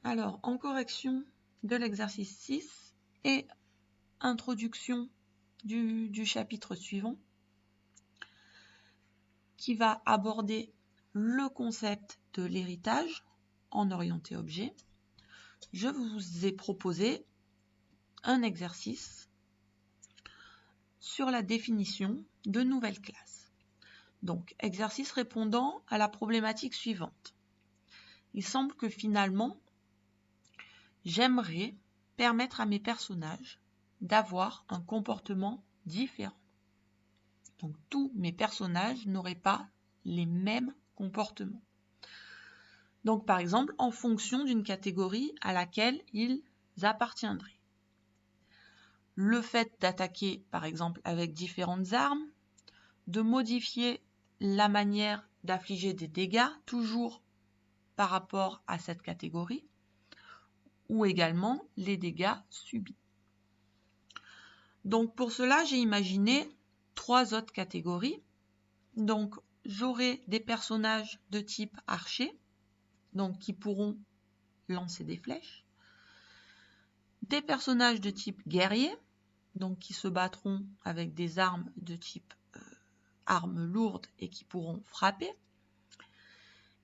Alors, en correction de l'exercice 6 et introduction du chapitre suivant, qui va aborder le concept de l'héritage en orienté objet, je vous ai proposé un exercice sur la définition de nouvelles classes. Donc, exercice répondant à la problématique suivante. Il semble que finalement, j'aimerais permettre à mes personnages d'avoir un comportement différent. Donc, tous mes personnages n'auraient pas les mêmes comportements. Donc, par exemple, en fonction d'une catégorie à laquelle ils appartiendraient. Le fait d'attaquer, par exemple, avec différentes armes, de modifier la manière d'affliger des dégâts, toujours par rapport à cette catégorie, ou également les dégâts subis. Donc, pour cela, j'ai imaginé 3 autres catégories. Donc, j'aurai des personnages de type archer, donc qui pourront lancer des flèches. Des personnages de type guerrier, donc qui se battront avec des armes de type armes lourdes et qui pourront frapper.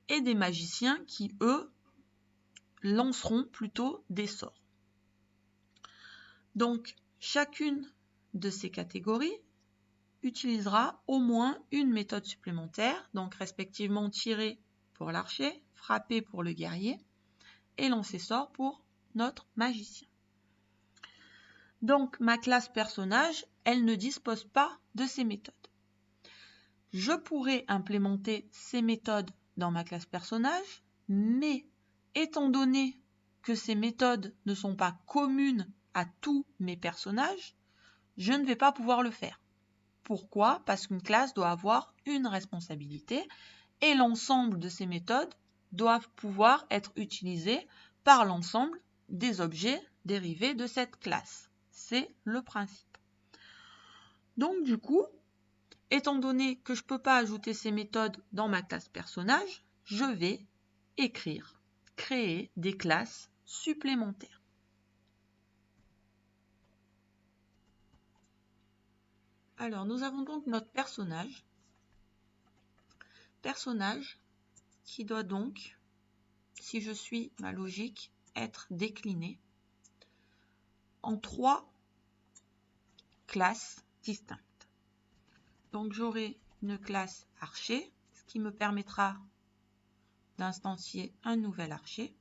Et des magiciens qui, eux, lanceront plutôt des sorts. Donc, chacune de ces catégories utilisera au moins une méthode supplémentaire, donc respectivement tirer pour l'archer, frapper pour le guerrier et lancer sort pour notre magicien. Donc ma classe personnage, elle ne dispose pas de ces méthodes. Je pourrais implémenter ces méthodes dans ma classe personnage, mais étant donné que ces méthodes ne sont pas communes à tous mes personnages, je ne vais pas pouvoir le faire. Pourquoi ? Parce qu'une classe doit avoir une responsabilité et l'ensemble de ces méthodes doivent pouvoir être utilisées par l'ensemble des objets dérivés de cette classe. C'est le principe. Donc du coup, étant donné que je ne peux pas ajouter ces méthodes dans ma classe personnage, je vais créer des classes supplémentaires. Alors, nous avons donc notre personnage qui doit donc, si je suis ma logique, être décliné en 3 classes distinctes. Donc, j'aurai une classe archer, ce qui me permettra d'instancier un nouvel archer,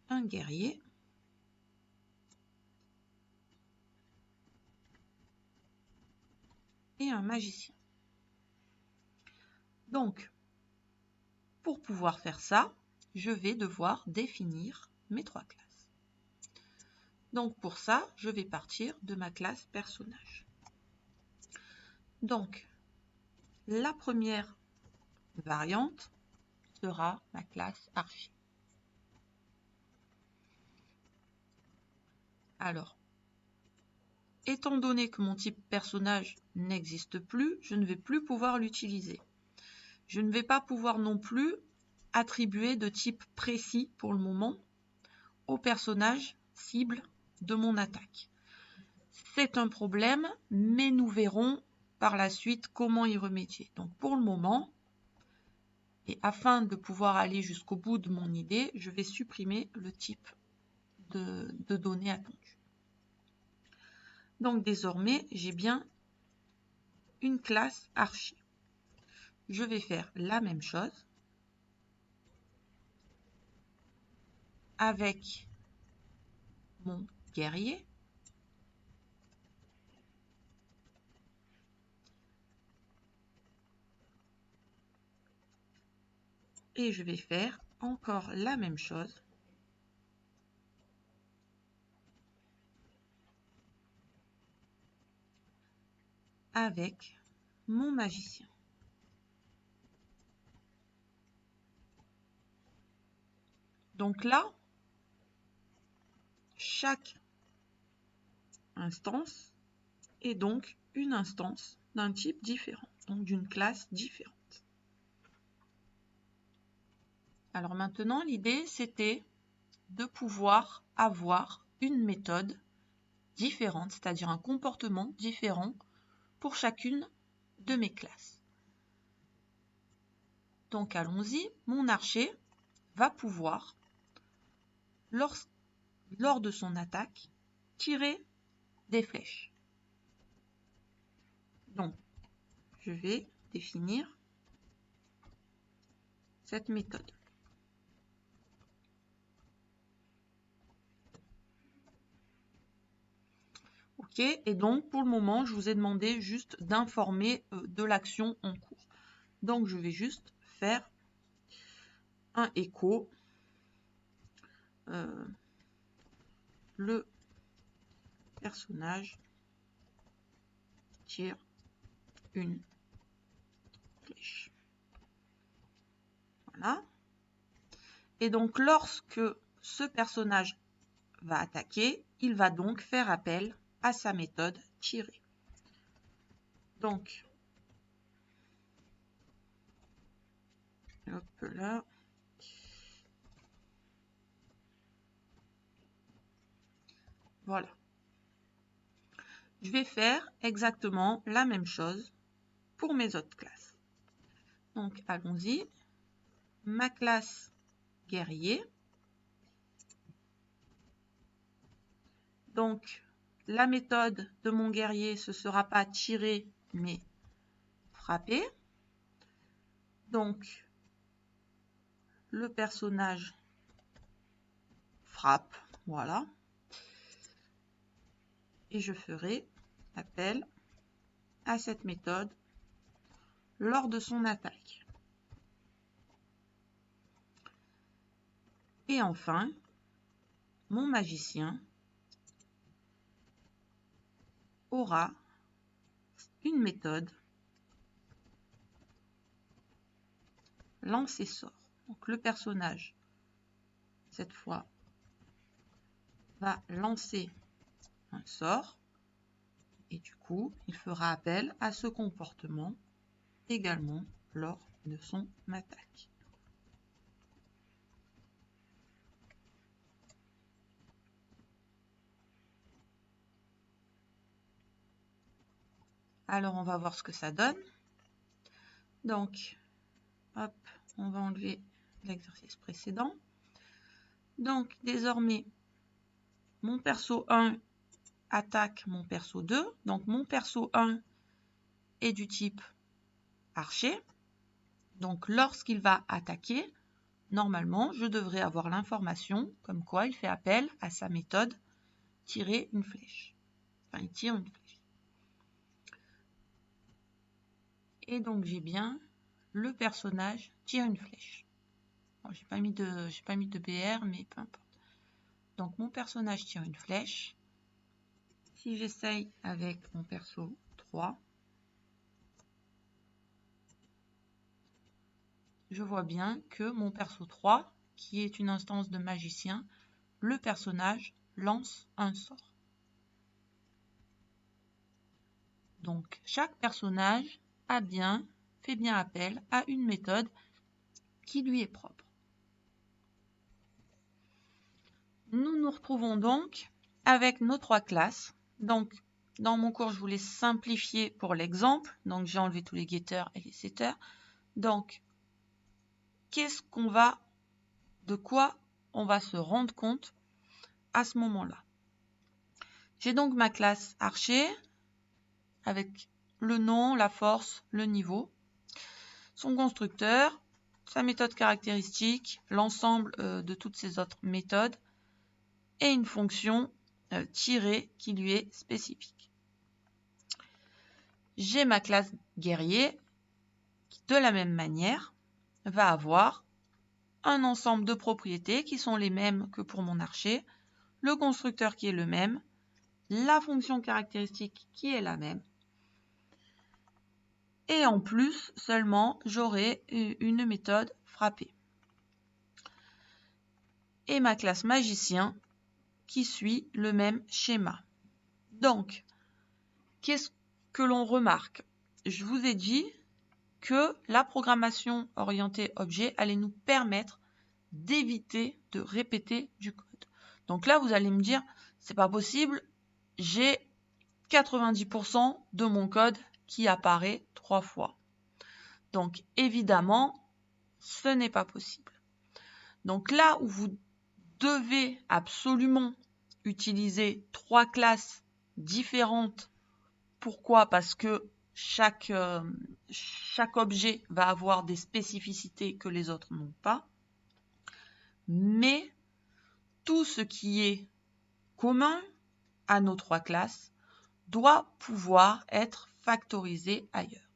un guerrier, et un magicien. Donc, pour pouvoir faire ça, je vais devoir définir mes 3 classes. Donc, pour ça, je vais partir de ma classe personnage. Donc, la première variante sera ma classe archer. Alors, étant donné que mon type personnage n'existe plus, je ne vais plus pouvoir l'utiliser. Je ne vais pas pouvoir non plus attribuer de type précis pour le moment au personnage cible de mon attaque. C'est un problème, mais nous verrons par la suite comment y remédier. Donc pour le moment, et afin de pouvoir aller jusqu'au bout de mon idée, je vais supprimer le type de données attendues. Donc désormais, j'ai bien une classe archer. Je vais faire la même chose avec mon guerrier. Et je vais faire encore la même chose avec mon magicien. Donc là, chaque instance est donc une instance d'un type différent, donc d'une classe différente. Alors maintenant, l'idée, c'était de pouvoir avoir une méthode différente, c'est-à-dire un comportement différent pour chacune de mes classes. Donc allons-y, mon archer va pouvoir, lors de son attaque, tirer des flèches. Donc, je vais définir cette méthode. Ok, et donc pour le moment, je vous ai demandé juste d'informer de l'action en cours. Donc je vais juste faire un écho. Le personnage tire une flèche. Voilà. Et donc lorsque ce personnage va attaquer, il va donc faire appel à sa méthode tirer. Donc, hop là. Voilà. Je vais faire exactement la même chose pour mes autres classes. Donc, allons-y. Ma classe guerrier. Donc, la méthode de mon guerrier, ce ne sera pas tirer, mais frapper. Donc, le personnage frappe, voilà. Et je ferai appel à cette méthode lors de son attaque. Et enfin, mon magicien aura une méthode lancer sort. Donc le personnage, cette fois, va lancer un sort et du coup, il fera appel à ce comportement également lors de son attaque. Alors, on va voir ce que ça donne. Donc, hop, on va enlever l'exercice précédent. Donc, désormais, mon perso 1 attaque mon perso 2. Donc, mon perso 1 est du type archer. Donc, lorsqu'il va attaquer, normalement, je devrais avoir l'information comme quoi il fait appel à sa méthode tirer une flèche. Enfin, il tire une flèche. Et donc, j'ai bien le personnage tire une flèche. Bon, j'ai pas mis de BR, mais peu importe. Donc, mon personnage tire une flèche. Si j'essaye avec mon perso 3, je vois bien que mon perso 3, qui est une instance de magicien, le personnage lance un sort. Donc, chaque personnage fait bien appel à une méthode qui lui est propre. Nous nous retrouvons donc avec nos 3 classes. Donc, dans mon cours, je voulais simplifier pour l'exemple. Donc, j'ai enlevé tous les getters et les setters. Donc, de quoi on va se rendre compte à ce moment-là? J'ai donc ma classe archer avec le nom, la force, le niveau, son constructeur, sa méthode caractéristique, l'ensemble de toutes ces autres méthodes et une fonction tirer qui lui est spécifique. J'ai ma classe guerrier qui, de la même manière, va avoir un ensemble de propriétés qui sont les mêmes que pour mon archer, le constructeur qui est le même, la fonction caractéristique qui est la même. Et en plus, seulement, j'aurai une méthode frapper. Et ma classe magicien qui suit le même schéma. Donc, qu'est-ce que l'on remarque? Je vous ai dit que la programmation orientée objet allait nous permettre d'éviter de répéter du code. Donc là, vous allez me dire, c'est pas possible, j'ai 90% de mon code qui apparaît 3 fois. Donc évidemment, ce n'est pas possible. Donc là où vous devez absolument utiliser 3 classes différentes. Pourquoi? Parce que chaque objet va avoir des spécificités que les autres n'ont pas. Mais tout ce qui est commun à nos 3 classes doit pouvoir être factorisé ailleurs.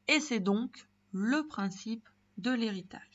Et c'est donc le principe de l'héritage.